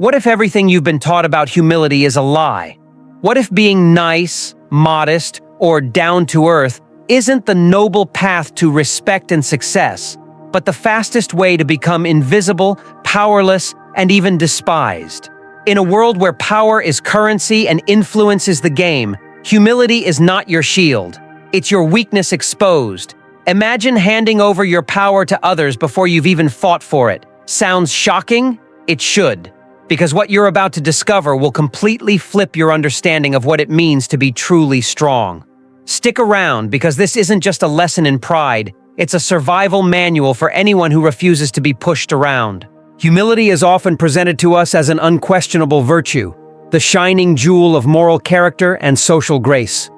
What if everything you've been taught about humility is a lie? What if being nice, modest, or down to earth isn't the noble path to respect and success, but the fastest way to become invisible, powerless, and even despised? In a world where power is currency and influence is the game, humility is not your shield. It's your weakness exposed. Imagine handing over your power to others before you've even fought for it. Sounds shocking? It should. Because what you're about to discover will completely flip your understanding of what it means to be truly strong. Stick around, because this isn't just a lesson in pride, it's a survival manual for anyone who refuses to be pushed around. Humility is often presented to us as an unquestionable virtue, the shining jewel of moral character and social grace.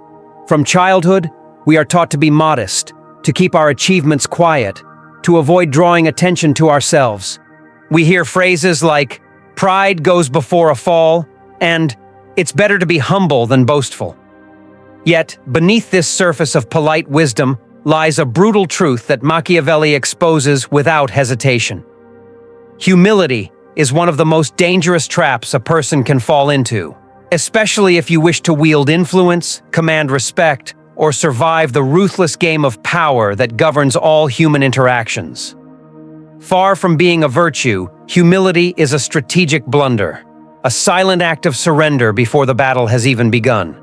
From childhood, we are taught to be modest, to keep our achievements quiet, to avoid drawing attention to ourselves. We hear phrases like, "Pride goes before a fall," and "It's better to be humble than boastful." Yet, beneath this surface of polite wisdom lies a brutal truth that Machiavelli exposes without hesitation. Humility is one of the most dangerous traps a person can fall into, especially if you wish to wield influence, command respect, or survive the ruthless game of power that governs all human interactions. Far from being a virtue, humility is a strategic blunder, a silent act of surrender before the battle has even begun.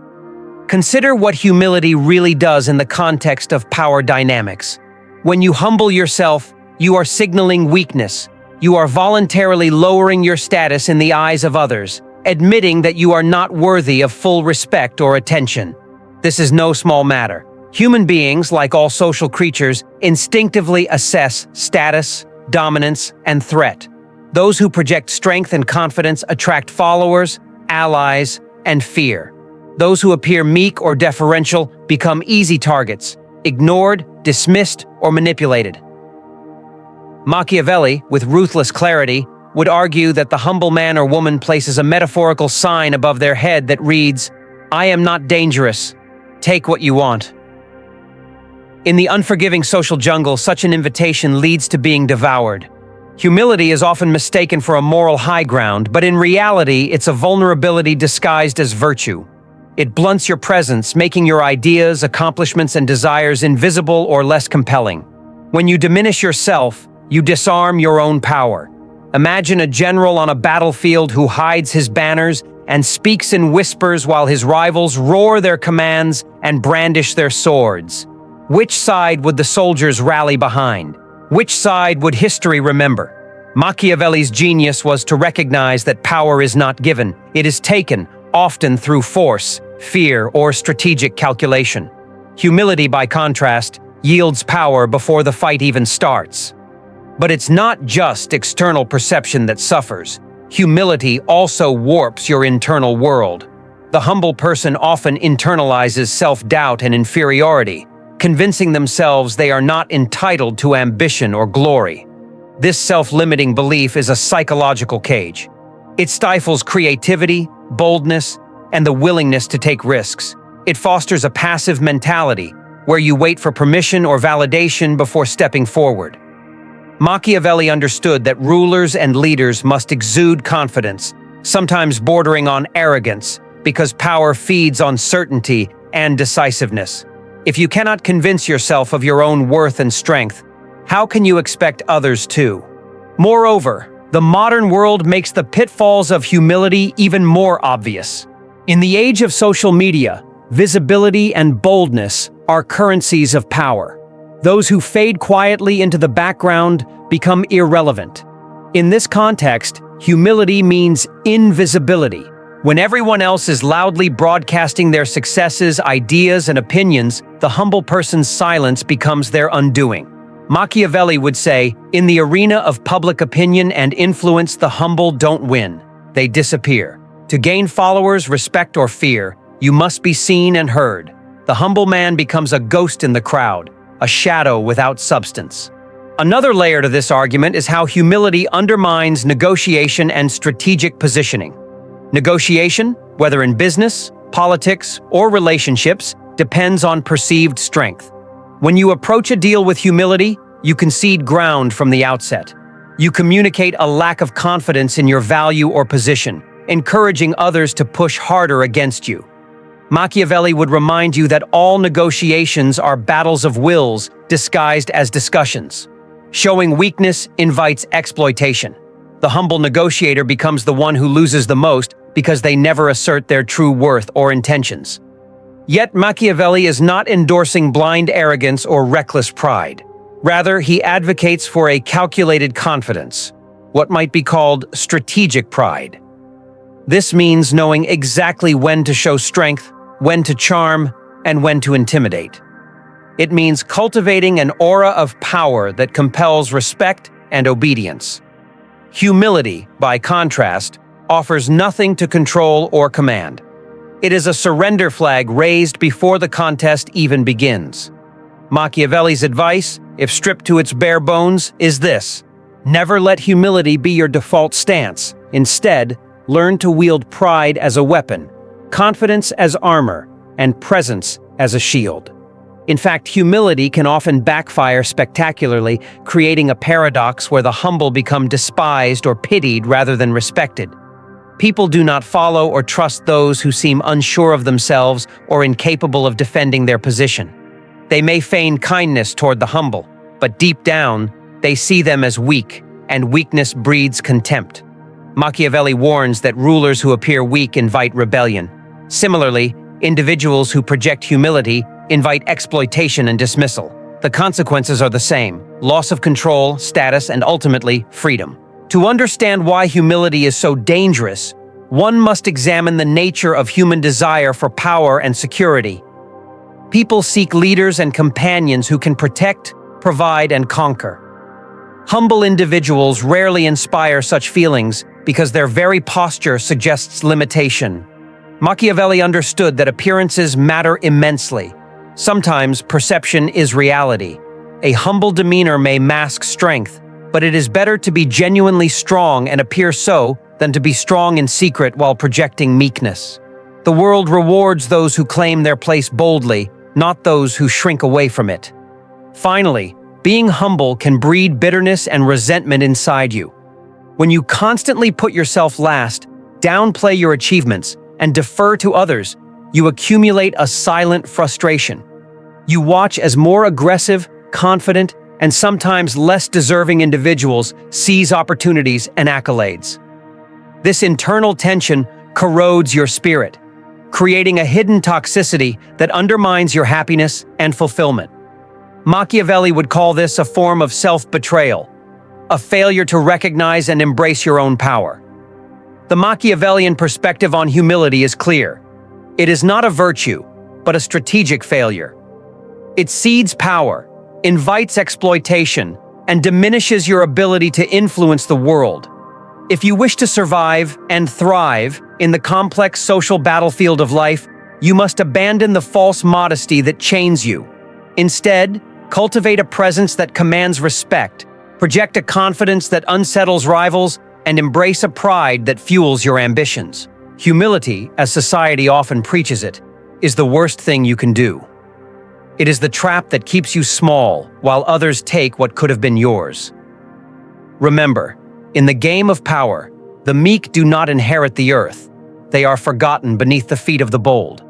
Consider what humility really does in the context of power dynamics. When you humble yourself, you are signaling weakness. You are voluntarily lowering your status in the eyes of others, admitting that you are not worthy of full respect or attention. This is no small matter. Human beings, like all social creatures, instinctively assess status, dominance, and threat. Those who project strength and confidence attract followers, allies, and fear. Those who appear meek or deferential become easy targets, ignored, dismissed, or manipulated. Machiavelli, with ruthless clarity, would argue that the humble man or woman places a metaphorical sign above their head that reads, "I am not dangerous. Take what you want." In the unforgiving social jungle, such an invitation leads to being devoured. Humility is often mistaken for a moral high ground, but in reality, it's a vulnerability disguised as virtue. It blunts your presence, making your ideas, accomplishments, and desires invisible or less compelling. When you diminish yourself, you disarm your own power. Imagine a general on a battlefield who hides his banners and speaks in whispers while his rivals roar their commands and brandish their swords. Which side would the soldiers rally behind? Which side would history remember? Machiavelli's genius was to recognize that power is not given, it is taken, often through force, fear, or strategic calculation. Humility, by contrast, yields power before the fight even starts. But it's not just external perception that suffers. Humility also warps your internal world. The humble person often internalizes self-doubt and inferiority, convincing themselves they are not entitled to ambition or glory. This self-limiting belief is a psychological cage. It stifles creativity, boldness, and the willingness to take risks. It fosters a passive mentality, where you wait for permission or validation before stepping forward. Machiavelli understood that rulers and leaders must exude confidence, sometimes bordering on arrogance, because power feeds on certainty and decisiveness. If you cannot convince yourself of your own worth and strength, how can you expect others to? Moreover, the modern world makes the pitfalls of humility even more obvious. In the age of social media, visibility and boldness are currencies of power. Those who fade quietly into the background become irrelevant. In this context, humility means invisibility. When everyone else is loudly broadcasting their successes, ideas, and opinions, the humble person's silence becomes their undoing. Machiavelli would say, "In the arena of public opinion and influence, the humble don't win. They disappear. To gain followers, respect, or fear, you must be seen and heard. The humble man becomes a ghost in the crowd, a shadow without substance." Another layer to this argument is how humility undermines negotiation and strategic positioning. Negotiation, whether in business, politics, or relationships, depends on perceived strength. When you approach a deal with humility, you concede ground from the outset. You communicate a lack of confidence in your value or position, encouraging others to push harder against you. Machiavelli would remind you that all negotiations are battles of wills disguised as discussions. Showing weakness invites exploitation. The humble negotiator becomes the one who loses the most because they never assert their true worth or intentions. Yet Machiavelli is not endorsing blind arrogance or reckless pride. Rather, he advocates for a calculated confidence, what might be called strategic pride. This means knowing exactly when to show strength, when to charm, and when to intimidate. It means cultivating an aura of power that compels respect and obedience. Humility, by contrast, offers nothing to control or command. It is a surrender flag raised before the contest even begins. Machiavelli's advice, if stripped to its bare bones, is this: never let humility be your default stance. Instead, learn to wield pride as a weapon, confidence as armor, and presence as a shield. In fact, humility can often backfire spectacularly, creating a paradox where the humble become despised or pitied rather than respected. People do not follow or trust those who seem unsure of themselves or incapable of defending their position. They may feign kindness toward the humble, but deep down, they see them as weak, and weakness breeds contempt. Machiavelli warns that rulers who appear weak invite rebellion. Similarly, individuals who project humility invite exploitation and dismissal. The consequences are the same: loss of control, status, and ultimately, freedom. To understand why humility is so dangerous, one must examine the nature of human desire for power and security. People seek leaders and companions who can protect, provide, and conquer. Humble individuals rarely inspire such feelings because their very posture suggests limitation. Machiavelli understood that appearances matter immensely. Sometimes perception is reality. A humble demeanor may mask strength, but it is better to be genuinely strong and appear so than to be strong in secret while projecting meekness. The world rewards those who claim their place boldly, not those who shrink away from it. Finally, being humble can breed bitterness and resentment inside you. When you constantly put yourself last, downplay your achievements, and defer to others, you accumulate a silent frustration. You watch as more aggressive, confident, and sometimes less deserving individuals seize opportunities and accolades. This internal tension corrodes your spirit, creating a hidden toxicity that undermines your happiness and fulfillment. Machiavelli would call this a form of self-betrayal, a failure to recognize and embrace your own power. The Machiavellian perspective on humility is clear. It is not a virtue, but a strategic failure. It cedes power, invites exploitation, and diminishes your ability to influence the world. If you wish to survive and thrive in the complex social battlefield of life, you must abandon the false modesty that chains you. Instead, cultivate a presence that commands respect, project a confidence that unsettles rivals, and embrace a pride that fuels your ambitions. Humility, as society often preaches it, is the worst thing you can do. It is the trap that keeps you small while others take what could have been yours. Remember, in the game of power, the meek do not inherit the earth. They are forgotten beneath the feet of the bold.